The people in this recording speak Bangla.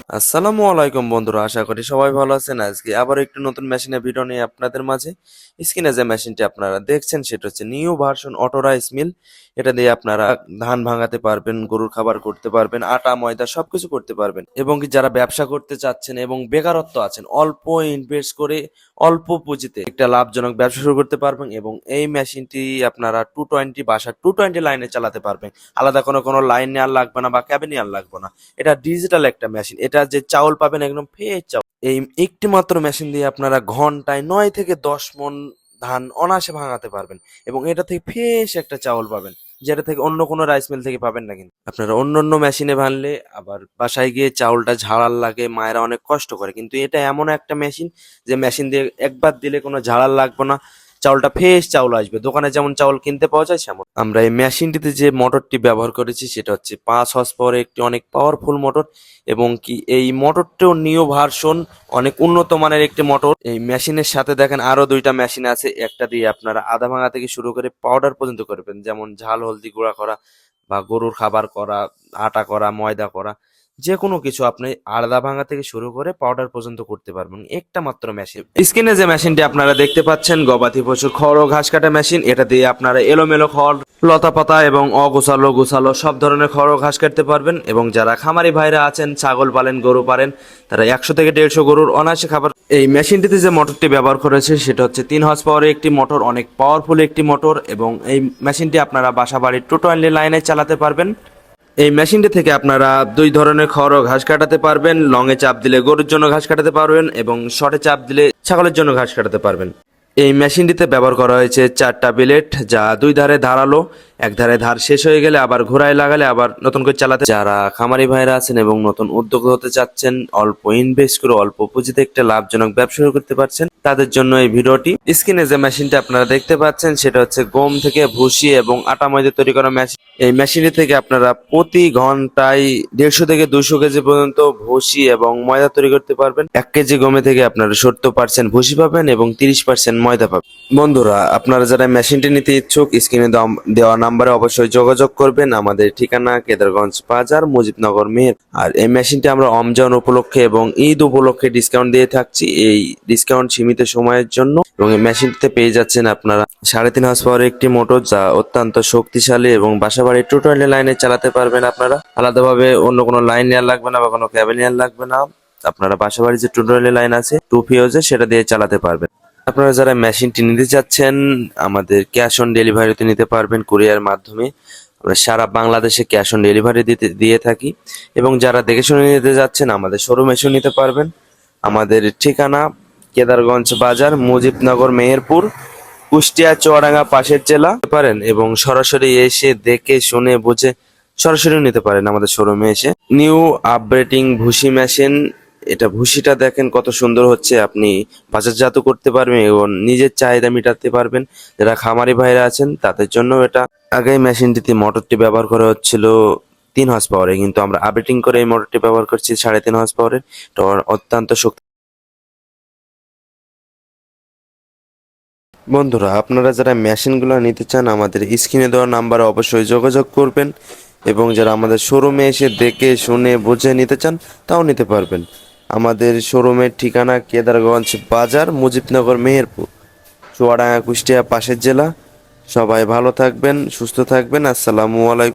আসসালামু আলাইকুম বন্ধুরা, আশা করি সবাই ভালো আছেন। আজকে আবার একটু নতুন মেশিনের ভিডিও নিয়ে আপনাদের মাঝে। স্ক্রিনে যে মেশিনটি আপনারা দেখছেন সেটা হচ্ছে new version auto rice mill. এটা দিয়ে আপনারা ধান ভাঙাতে পারবেন, গরুর খাবার করতে পারবেন, আটা ময়দা সবকিছু করতে পারবেন। এবং কি যারা ব্যবসা করতে চাচ্ছেন এবং বেকারত্ব আছেন, অল্প ইনভেস্ট করে অল্প পুঁজিতে একটা লাভজনক ব্যবসা শুরু করতে পারবেন। এবং এই মেশিনটি আপনারা 220 বাসা 220 লাইনে চালাতে পারবেন। আলাদা কোনো লাইন নেওয়ার লাগবে না বা ক্যাবিন নেওয়ার লাগবে না। এটা ডিজিটাল একটা মেশিন। এটা যে চাউল পাবেন একদম ফ্রেশ চাউল। এই একটি মাত্র মেশিন দিয়ে আপনারা ঘন্টায় 9 থেকে 10 মণ ধান অনায়াসে ভাঙাতে পারবেন। এবং এটা থেকে ফ্রেশ একটা চাউল পাবেন, যেটা থেকে অন্য কোনো রাইস মিল থেকে পাবেন না। কিন্তু আপনারা অন্য অন্য মেশিনে ভানলে আবার বাসায় গিয়ে চাউলটা ঝাড়ার লাগে, মায়েরা অনেক কষ্ট করে। কিন্তু এটা এমন একটা মেশিন যে মেশিন দিয়ে একবার দিলে কোনো ঝাড়ার লাগবে না, চাউলটা ফ্রেশ চাউল আসবে। দোকানে যেমন চাউল কিনতে পাওয়া যায় সেমন। আমরা এই মেশিনটিতে যে মোটরটি ব্যবহার করেছি সেটা হচ্ছে 5 হর্স পাওয়ারের একটি অনেক পাওয়ারফুল মোটর। এবং কি এই মোটরটিও নিউ ভার্সন, অনেক উন্নত মানের একটি মোটর। এই মেশিনের সাথে দেখেন আরো দুইটা মেশিন আছে। একটা দিয়ে আপনারা আদা ভাঙা থেকে শুরু করে পাউডার পর্যন্ত করবেন, যেমন ঝাল হলদি গুঁড়া করা বা গরুর খাবার করা, আটা করা, ময়দা করা, যে কোনো কিছু আপনি আদা ভাঙা থেকে শুরু করে পাউডার পর্যন্ত করতে পারবেন একটা মাত্র মেশিন। স্ক্রিনে যে মেশিনটি আপনারা দেখতে পাচ্ছেন গবাদি পশুর খড় ও ঘাস কাটা মেশিন। এটা দিয়ে আপনারা এলোমেলো খড়, লতা পাতা এবং অগোছালো গোছালো সব ধরনের খড় ও ঘাস কাটতে পারবেন। এবং যারা খামারি ভাইরা আছেন, ছাগল পালেন, গরু পালেন, তারা 100 থেকে 150 গরুর অনায়াসে খাবার। এই মেশিনটিতে যে মোটরটি ব্যবহার করেছে সেটা হচ্ছে 3 হর্স পাওয়ারের একটি মোটর, অনেক পাওয়ারফুল একটি মোটর। এবং এই মেশিনটি আপনারা বাসা বাড়ির টোটালি লাইনে চালাতে পারবেন। এই মেশিনটি থেকে আপনারা দুই ধরনের খড় ও ঘাস কাটাতে পারবেন। লং এ চাপ দিলে গরুর জন্য ঘাস কাটাতে পারবেন এবং শর্টে চাপ দিলে ছাগলের জন্য ঘাস কাটাতে পারবেন। এই মেশিনটিতে ব্যবহার করা হয়েছে 4টা বিলেট, যা দুই ধারে ধারালো। এক ধারে ধার শেষ হয়ে গেলে আবার ঘোরায় লাগালে আবার নতুন করে চালাতে। যারা খামারি ভাইরা আছেন এবং নতুন উদ্যোক্তা হতে চাচ্ছেন, অল্প ইনভেস্ট করে অল্প পুঁজিতে একটা লাভজনক ব্যবসা শুরু করতে পারছেন, তাদের জন্য এই ভিডিওটি। স্ক্রিনে যে মেশিনটা আপনারা দেখতে পাচ্ছেন সেটা হচ্ছে গম থেকে ভুসি এবং আটা ময়দা তৈরি করা মেশিন। এই মেশিনটি থেকে আপনারা প্রতি ঘন্টায় 150 থেকে 200 কেজি পর্যন্ত ভুসি এবং ময়দা তৈরি করতে পারবেন। 1 কেজি গমে থেকে আপনারা 70% ভুসি পাবেন এবং 30% ময়দা পাবেন। বন্ধুরা, আপনারা যারা মেশিনটি নিতে ইচ্ছুক, স্ক্রিনে দেওয়া নাম্বারে অবশ্যই যোগাযোগ করবেন। আমাদের ঠিকানা কেদারগঞ্জ বাজার, মুজিবনগর, মেহের। আর এই মেশিনটি আমরা রমজান উপলক্ষে এবং ঈদ উপলক্ষে ডিসকাউন্ট দিয়ে থাকছি। এই ডিসকাউন্ট সীমিত সময়ের জন্য। এবং এই মেশিনটিতে পেয়ে যাচ্ছেন আপনারা 3.5 পাওয়ারের একটি মোটর, যা অত্যন্ত শক্তিশালী এবং বাসাবাড়ির টোটালি লাইনে চালাতে পারবেন। আপনারা আলাদাভাবে অন্য কোনো লাইন নেওয়ার লাগবে না বা কোনো ক্যাবেল নেওয়ার লাগবে না। আপনারা বাসাবাড়ির যে টোটালি লাইন আছে 2 ফিউজে, সেটা দিয়ে চালাতে পারবেন। আপনারা যারা মেশিনটি নিতে চাচ্ছেন, আমাদের ক্যাশ অন ডেলিভারিতে নিতে পারবেন কুরিয়ার মাধ্যমে। আমরা সারা বাংলাদেশে ক্যাশ অন ডেলিভারি দিয়ে থাকি। এবং যারা দেখে শুনে নিতে যাচ্ছেন, আমাদের শোরুমে এসে নিতে পারবেন। আমাদের ঠিকানা কেদারগঞ্জ বাজার, মুজিবনগর, মেহেরপুর, কুষ্টিয়া, চুয়াডাঙ্গা পাশের জেলা পারেন। এবং সরাসরি এসে দেখে শুনে বুঝে সরাসরি নিতে পারেন আমাদের শোরুমে এসে। নিউ আপডেটিং ভুসি মেশিন। এটা ভুসিটা দেখেন কত সুন্দর হচ্ছে। আপনি বাজারজাত করতে পারবেন এবং নিজের চাহিদা মেটাতে পারবেন। যারা খামারি ভাইরা আছেন তাদের জন্য এটা। আগে এই মেশিনটিতে মোটরটি ব্যবহার করা হচ্ছিল 3 হর্স পাওয়ারে, কিন্তু আমরা আপডেটিং করে এই মোটরটি ব্যবহার করছি 3.5 হর্স পাওয়ারের। এটা অত্যন্ত শক্তি। বন্ধুরা, আপনারা যারা মেশিনগুলো নিতে চান, আমাদের স্ক্রিনে দেওয়া নাম্বারে অবশ্যই যোগাযোগ করবেন। এবং যারা আমাদের শোরুমে এসে দেখে শুনে বুঝে নিতে চান, তাও নিতে পারবেন। আমাদের শোরুমের ঠিকানা কেদারগঞ্জ বাজার, মুজিবনগর, মেহেরপুর, চুয়াডাঙ্গা, কুষ্টিয়া পাশের জেলা। সবাই ভালো থাকবেন, সুস্থ থাকবেন। আসসালামু আলাইকুম।